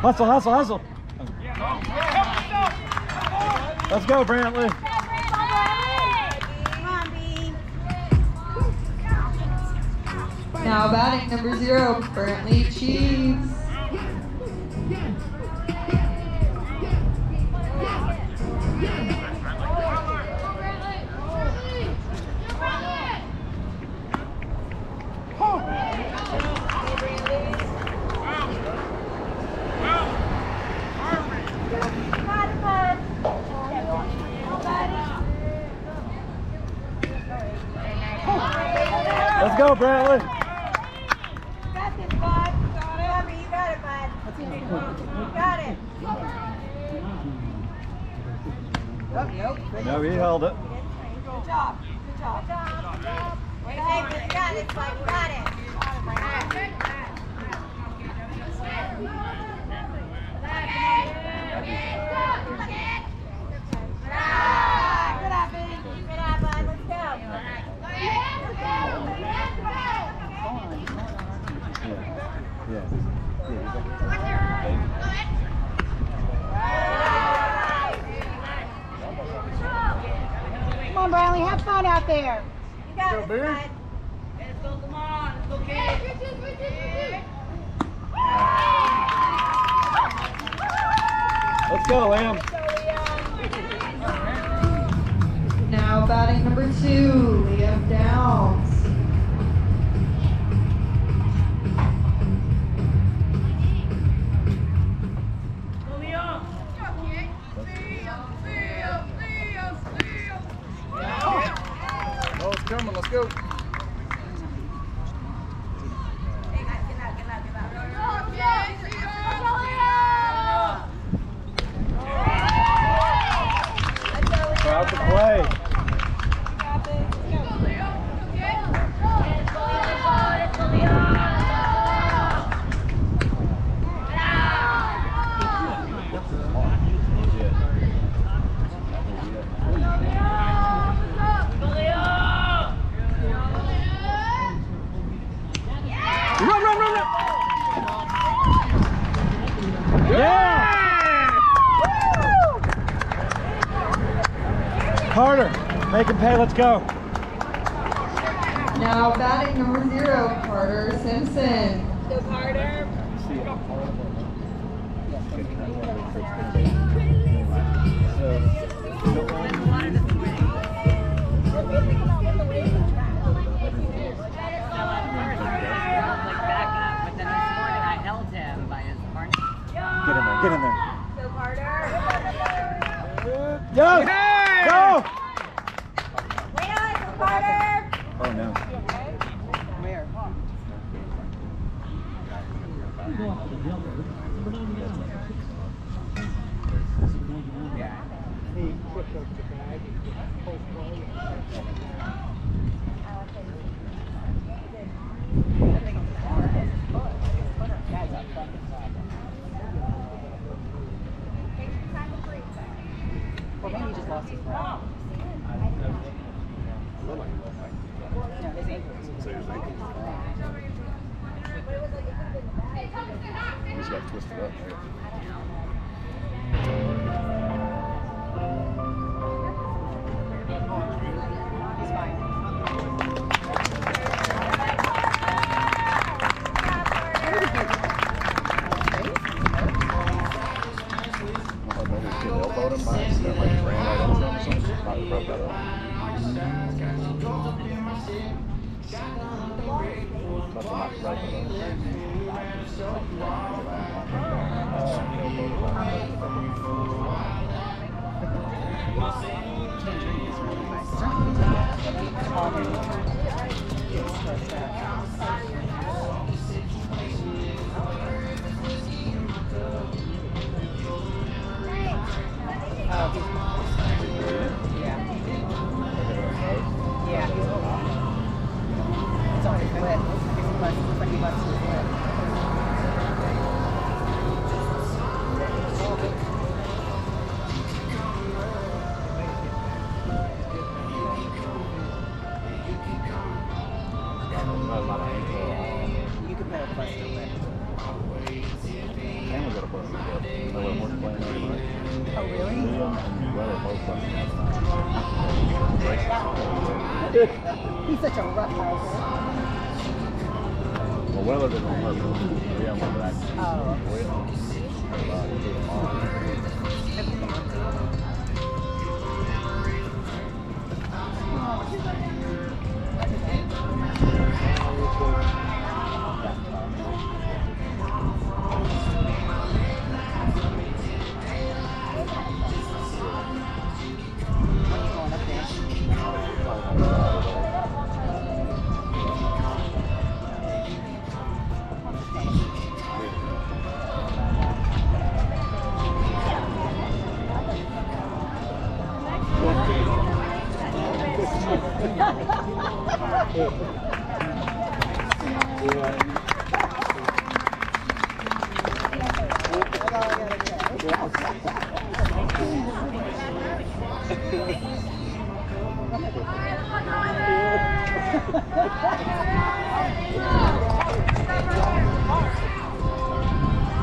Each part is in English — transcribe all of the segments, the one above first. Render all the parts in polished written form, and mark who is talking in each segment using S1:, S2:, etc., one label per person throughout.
S1: Hustle, hustle, hustle. Let's go, Brantley.
S2: Now batting number 0, Brantley Cheese.
S1: Let's go, Brantley.
S3: Got this, bud. You got it, bud. You got it.
S1: No, he held it.
S3: Good job. Good job. Wait, David, you got it, bud. You got it. Good job, baby. Good job, bud. Let's go. Come on, Bradley, have fun out there. You got it, bud.
S4: Let's go, come on. Let's go, kids.
S1: Let's go, Liam.
S2: Now batting number 2, Liam Downs.
S1: Oh, it's coming. Let's go. Proud to play. Run, run, run, run! Yeah! Carter, make him pay, let's go.
S2: Now batting number 0, Carter Simpson.
S3: Go, Carter.
S1: Get in there.
S3: Go, Carter.
S1: Yo! Go!
S3: Wait on it, go, Carter.
S1: Oh no.
S4: Or maybe he just lost his breath. Yeah, his ankles.
S1: He's got twisted up.
S4: He's fine.
S1: And we got a bus.
S4: really?
S1: Liam and Weller both left last night.
S4: He's such a rough house.
S1: Well, Weller did it on purpose. Liam went back.
S4: Oh.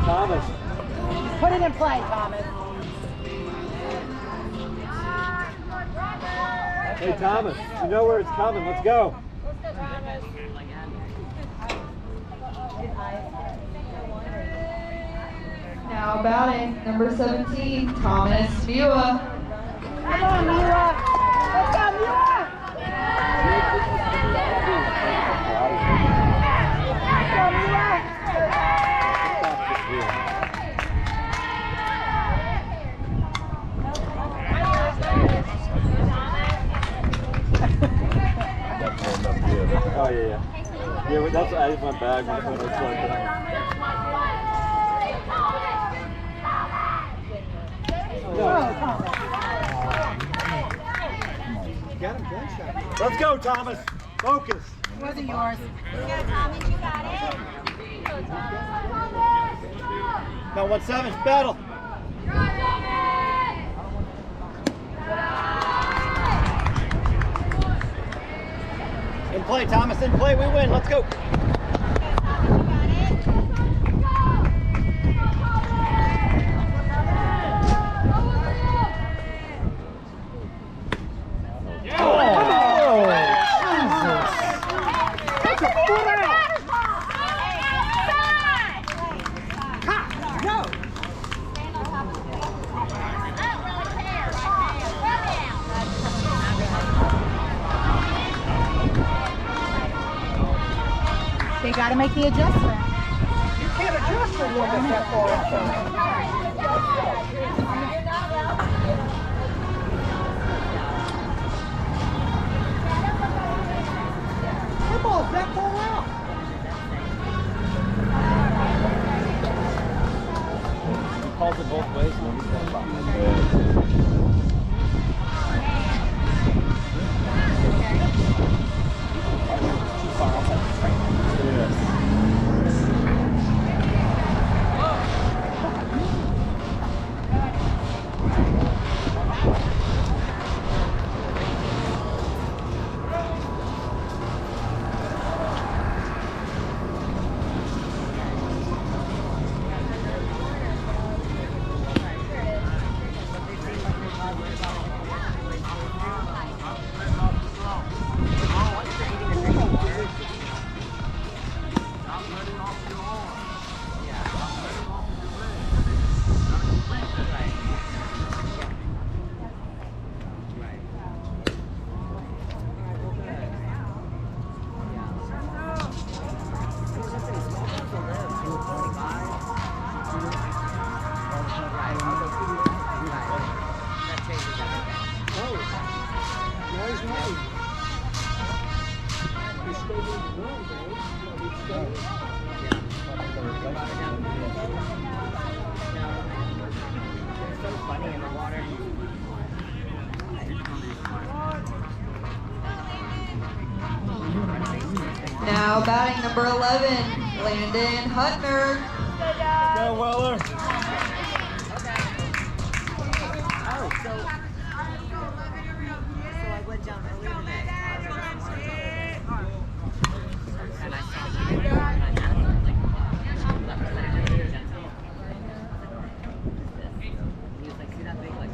S5: Thomas.
S4: Put it in play, Thomas.
S5: Hey, Thomas. You know where it's coming. Let's go.
S2: Now batting, number 17, Thomas Mua.
S3: Come on, Mila. Let's go, Mila. Let's go, Mila.
S5: Oh, yeah. Yeah, but that's I went back when I was like Let's go, Thomas. Focus.
S4: Those are yours.
S3: Yeah, Tommy, you got it.
S5: Now 1-7, battle. In play, Thomas. In play, we win. Let's go.
S4: They got to make the adjustment.
S3: You can't adjust for one that's that far outside. That ball's that far out.
S5: He calls it both ways. And he's got
S2: Now batting, number 11, Landon Hutner.
S5: Go, Weller.
S4: I went down earlier today. And I saw he was like, see that big like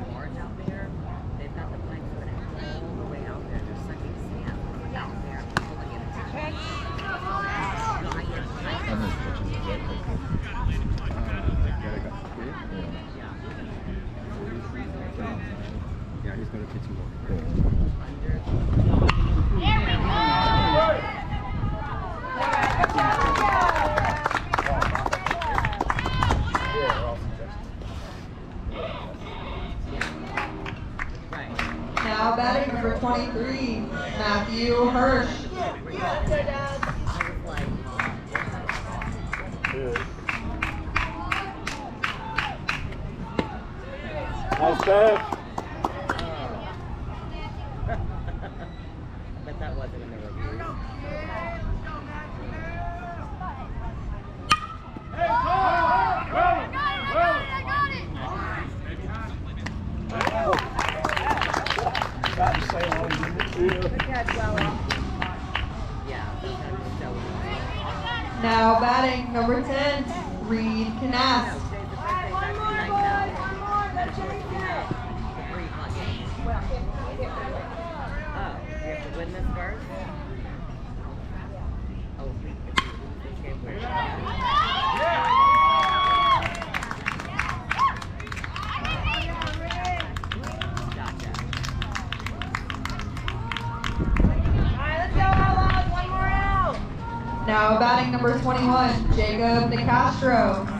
S5: Yeah, he's going to pitch you over.
S2: Now batting number 23, Matthew Hirsch.
S1: Nice catch.
S4: But that wasn't in the review. Yeah, sometimes it's so
S2: Now batting number 10, Reed Knass.
S3: One more, boys. One more. Let's change it.
S4: Oh, you have to win this first? Oh, this game Gotcha.
S3: All right, let's go, Outlaws. One more out.
S2: Now batting number 21, Jacob DeCastro.